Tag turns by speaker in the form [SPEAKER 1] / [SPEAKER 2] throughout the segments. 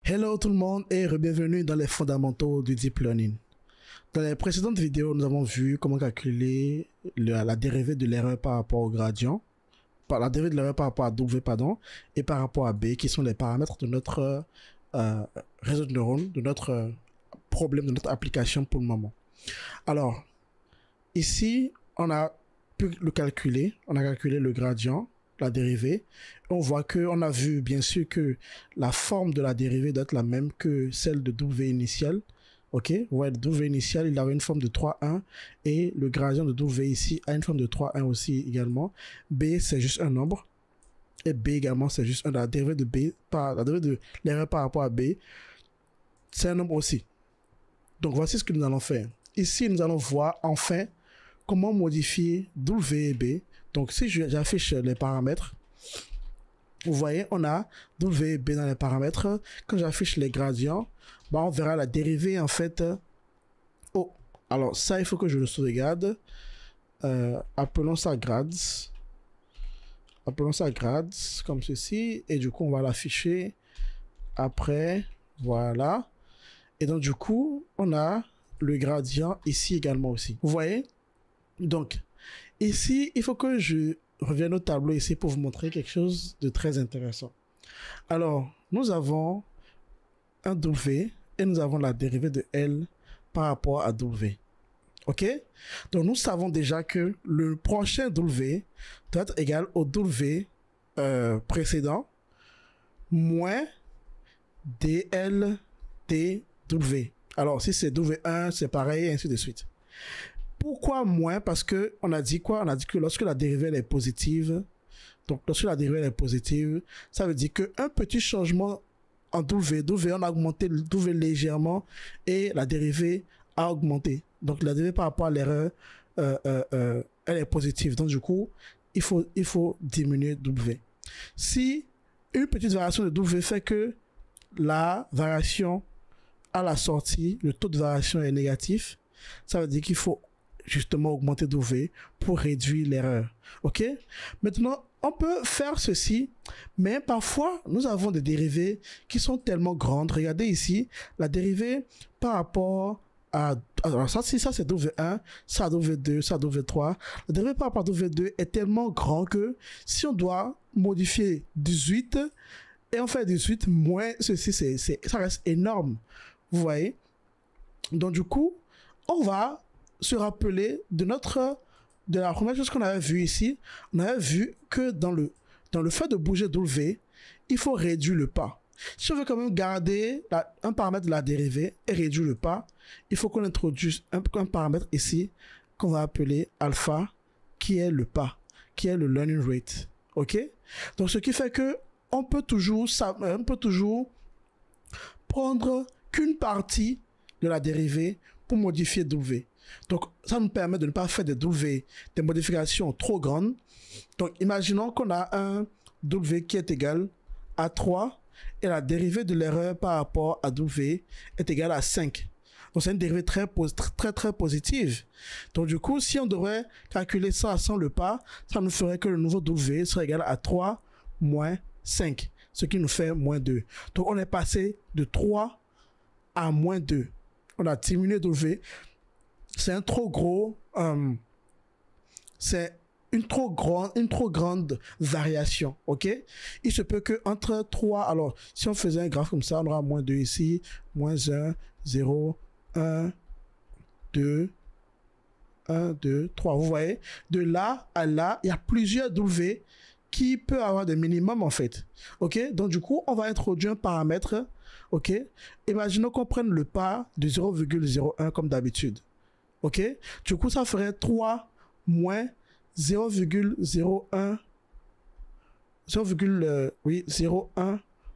[SPEAKER 1] Hello tout le monde et bienvenue dans les fondamentaux du Deep Learning. Dans les précédentes vidéos, nous avons vu comment calculer la dérivée de l'erreur par rapport au gradient, la dérivée de l'erreur par rapport à W, et par rapport à B, qui sont les paramètres de notre réseau de neurones, de notre problème, de notre application pour le moment. Alors, ici, on a pu le calculer, on a calculé le gradient, la dérivée. On voit qu'on a vu bien sûr que la forme de la dérivée doit être la même que celle de W initial. Ok, vous voyez, le W initial, il avait une forme de 3,1 et le gradient de W ici a une forme de 3,1 aussi également. B, c'est juste un nombre. Et B également, c'est juste la dérivée de B, la dérivée de l'erreur par rapport à B, c'est un nombre aussi. Donc voici ce que nous allons faire. Ici, nous allons voir enfin comment modifier W et B. Donc si j'affiche les paramètres, vous voyez, on a W et B dans les paramètres. Quand j'affiche les gradients, bah, on verra la dérivée en fait. Oh, alors ça, il faut que je le sauvegarde. Appelons ça grades. Appelons ça grades comme ceci. Et du coup, on va l'afficher après. Voilà. Et donc du coup, on a le gradient ici également aussi. Vous voyez? Donc, ici, il faut que je revienne au tableau ici pour vous montrer quelque chose de très intéressant. Alors, nous avons un W et nous avons la dérivée de L par rapport à W. Ok? Donc, nous savons déjà que le prochain W doit être égal au W précédent moins DL DW. Alors, si c'est W1, c'est pareil, et ainsi de suite. Pourquoi moins? Parce que on a dit quoi? On a dit que lorsque la dérivée est positive, donc lorsque la dérivée est positive, ça veut dire qu'un petit changement en W, on a augmenté le W légèrement et la dérivée a augmenté. Donc la dérivée par rapport à l'erreur, elle est positive. Donc du coup, il faut diminuer W. Si une petite variation de W fait que la variation à la sortie, le taux de variation est négatif, ça veut dire qu'il faut justement augmenter W pour réduire l'erreur. Ok? Maintenant, on peut faire ceci, mais parfois, nous avons des dérivées qui sont tellement grandes. Regardez ici, la dérivée par rapport à... Alors ça, si ça c'est W1, ça W2, ça W3. La dérivée par rapport à W2 est tellement grand que si on doit modifier 18, et on fait 18 moins ceci, ça reste énorme. Vous voyez? Donc du coup, on va se rappeler de la première chose qu'on avait vue ici. On avait vu que dans le fait de bouger W, il faut réduire le pas. Si on veut quand même garder un paramètre de la dérivée et réduire le pas, il faut qu'on introduise un paramètre ici qu'on va appeler alpha, qui est le pas, qui est le learning rate. Ok? Donc ce qui fait que on peut toujours prendre qu'une partie de la dérivée pour modifier W. Donc, ça nous permet de ne pas faire des modifications trop grandes. Donc, imaginons qu'on a un W qui est égal à 3 et la dérivée de l'erreur par rapport à W est égale à 5. Donc, c'est une dérivée très positive. Donc, du coup, si on devrait calculer ça sans le pas, ça nous ferait que le nouveau W serait égal à 3 moins 5, ce qui nous fait moins 2. Donc, on est passé de 3 à moins 2. On a diminué W. C'est un trop gros, c'est une trop grande variation, ok? Il se peut que entre 3, alors, si on faisait un graphe comme ça, on aura moins 2 ici, moins 1, 0, 1, 2, 1, 2, 3. Vous voyez? De là à là, il y a plusieurs W qui peut avoir des minimums, en fait. Ok? Donc, du coup, on va introduire un paramètre, ok? Imaginons qu'on prenne le pas de 0,01 comme d'habitude. Ok? Du coup, ça ferait 3 moins 0,01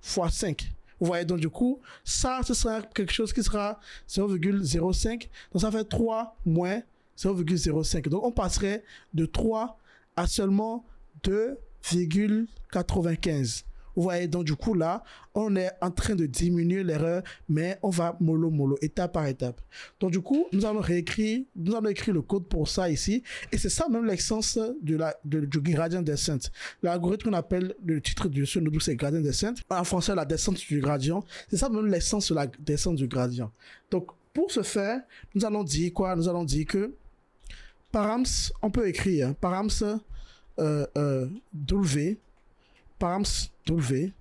[SPEAKER 1] fois 5. Vous voyez, donc du coup, ça, ce sera quelque chose qui sera 0,05. Donc, ça fait 3 moins 0,05. Donc, on passerait de 3 à seulement 2,95. Vous voyez, donc du coup là, on est en train de diminuer l'erreur, mais on va mollo, étape par étape. Donc du coup, nous allons écrire le code pour ça ici, et c'est ça même l'essence du gradient descent. L'algorithme qu'on appelle, le titre de ce notebook, c'est gradient descent. En français, la descente du gradient. C'est ça même l'essence de la descente du gradient. Donc pour ce faire, nous allons dire quoi? Nous allons dire que params, on peut écrire params W, params W,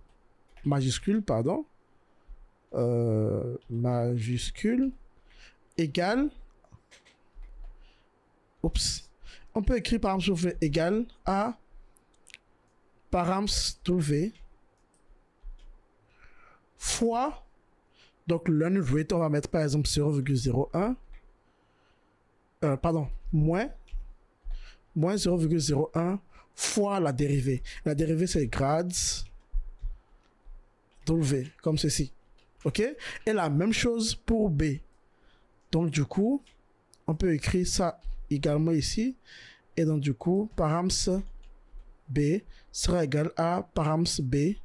[SPEAKER 1] majuscule, pardon, majuscule, égale, on peut écrire params W égale à params W fois, donc learning rate, on va mettre par exemple 0,01, pardon, moins 0,01 fois la dérivée. La dérivée, c'est grades W, comme ceci. OK? Et la même chose pour B. Donc, du coup, on peut écrire ça également ici. Et donc, du coup, params B sera égal à params B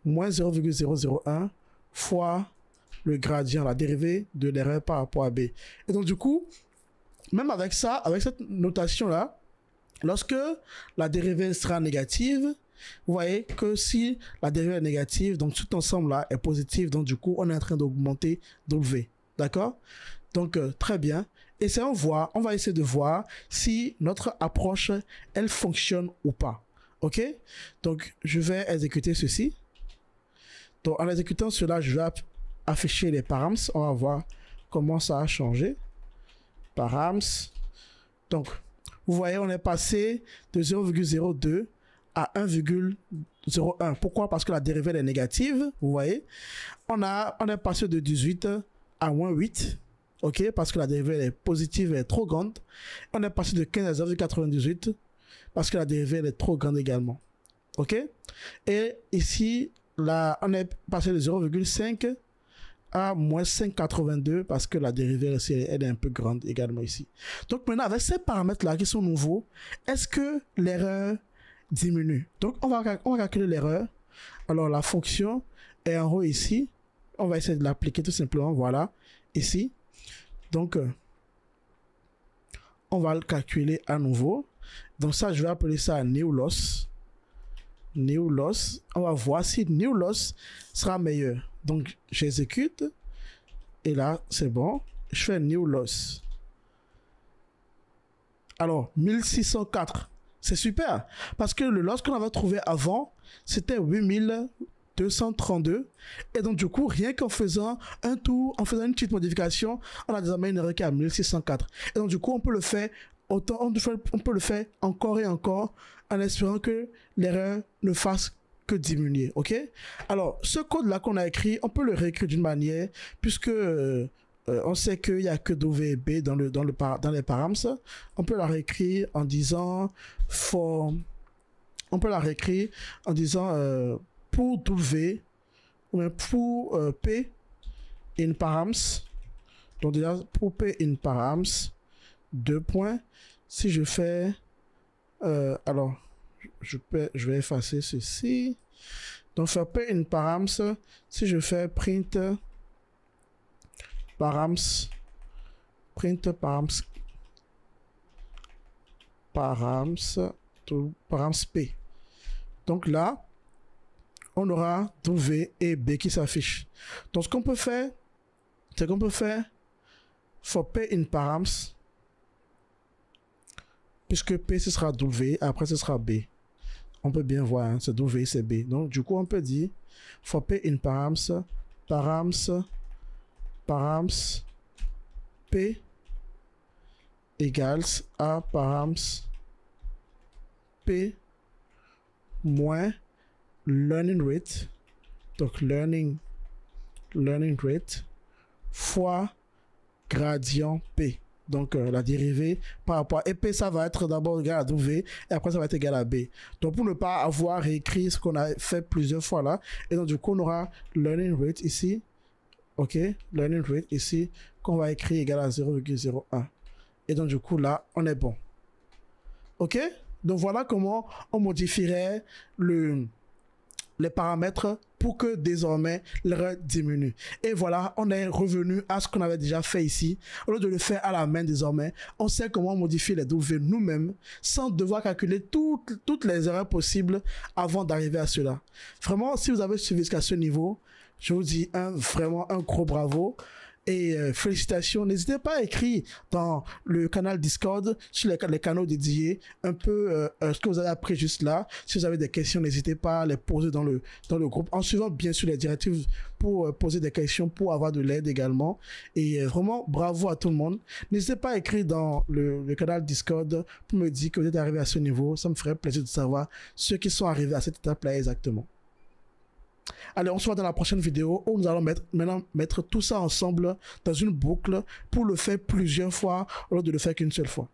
[SPEAKER 1] moins 0,001 fois le gradient, la dérivée de l'erreur par rapport à B. Et donc, du coup, même avec ça, avec cette notation-là, lorsque la dérivée sera négative, vous voyez que si la dérivée est négative, donc tout ensemble-là est positif, donc du coup, on est en train d'augmenter W. D'accord? Donc, très bien. Et c'est on va essayer de voir si notre approche, elle fonctionne ou pas. OK? Donc, je vais exécuter ceci. Donc, en exécutant cela, je vais afficher les params. On va voir comment ça a changé. Params. Donc, vous voyez, on est passé de 0,02 à 1,01. Pourquoi? Parce que la dérivée est négative. Vous voyez, on est passé de 18 à moins 8. OK? Parce que la dérivée est positive et est trop grande. On est passé de 15 à 0,98 parce que la dérivée est trop grande également. OK? Et ici, là, on est passé de 0,5 à moins 5,82 parce que la dérivée elle est un peu grande également ici. Donc maintenant, avec ces paramètres-là qui sont nouveaux, est-ce que l'erreur diminue? Donc on va calculer l'erreur. Alors la fonction est en haut ici. On va essayer de l'appliquer tout simplement. Voilà, ici. Donc on va le calculer à nouveau. Donc ça, je vais appeler ça new loss. New loss. On va voir si new loss sera meilleur. Donc, j'exécute. Et là, c'est bon. Je fais new loss. Alors, 1604. C'est super. Parce que le loss qu'on avait trouvé avant, c'était 8232. Et donc, du coup, rien qu'en faisant un tour, en faisant une petite modification, on a désormais une erreur qui est à 1604. Et donc, du coup, on peut le faire autant, on peut le faire encore et encore en espérant que l'erreur ne fasse que diminuer. OK? Alors, ce code-là qu'on a écrit, on peut le réécrire d'une manière, puisque on sait qu'il n'y a que W et B dans les params. On peut la réécrire en disant pour W ou bien pour P in params. Donc déjà pour P in params, 2 points. Si je fais alors je vais effacer ceci. Donc faire P in params, si je fais print params P. Donc là, on aura W et B qui s'affichent. Donc ce qu'on peut faire, c'est qu'on peut faire for P in params, puisque P ce sera W, après ce sera B. On peut bien voir, hein, c'est W, c'est B. Donc du coup, on peut dire for P in params P égale à params P moins learning rate, donc learning rate fois gradient P. Donc la dérivée par rapport à P, ça va être d'abord égal à W et après ça va être égal à B. Donc pour ne pas avoir écrit ce qu'on a fait plusieurs fois là, et donc du coup on aura learning rate ici, ok, learning rate ici qu'on va écrire égal à 0,01. Et donc du coup là on est bon. Ok, donc voilà comment on modifierait les paramètres pour que désormais l'erreur diminue. Et voilà, on est revenu à ce qu'on avait déjà fait ici. Au lieu de le faire à la main désormais, on sait comment modifier les W nous-mêmes sans devoir calculer toutes les erreurs possibles avant d'arriver à cela. Vraiment, si vous avez suivi jusqu'à ce niveau, je vous dis vraiment un gros bravo. Et félicitations, n'hésitez pas à écrire dans le canal Discord, sur les canaux dédiés, un peu ce que vous avez appris juste là. Si vous avez des questions, n'hésitez pas à les poser dans le groupe, en suivant bien sûr les directives pour poser des questions, pour avoir de l'aide également. Et vraiment, bravo à tout le monde. N'hésitez pas à écrire dans le canal Discord pour me dire que vous êtes arrivé à ce niveau. Ça me ferait plaisir de savoir ceux qui sont arrivés à cette étape-là exactement. Allez, on se voit dans la prochaine vidéo où nous allons maintenant mettre tout ça ensemble dans une boucle pour le faire plusieurs fois au lieu de le faire qu'une seule fois.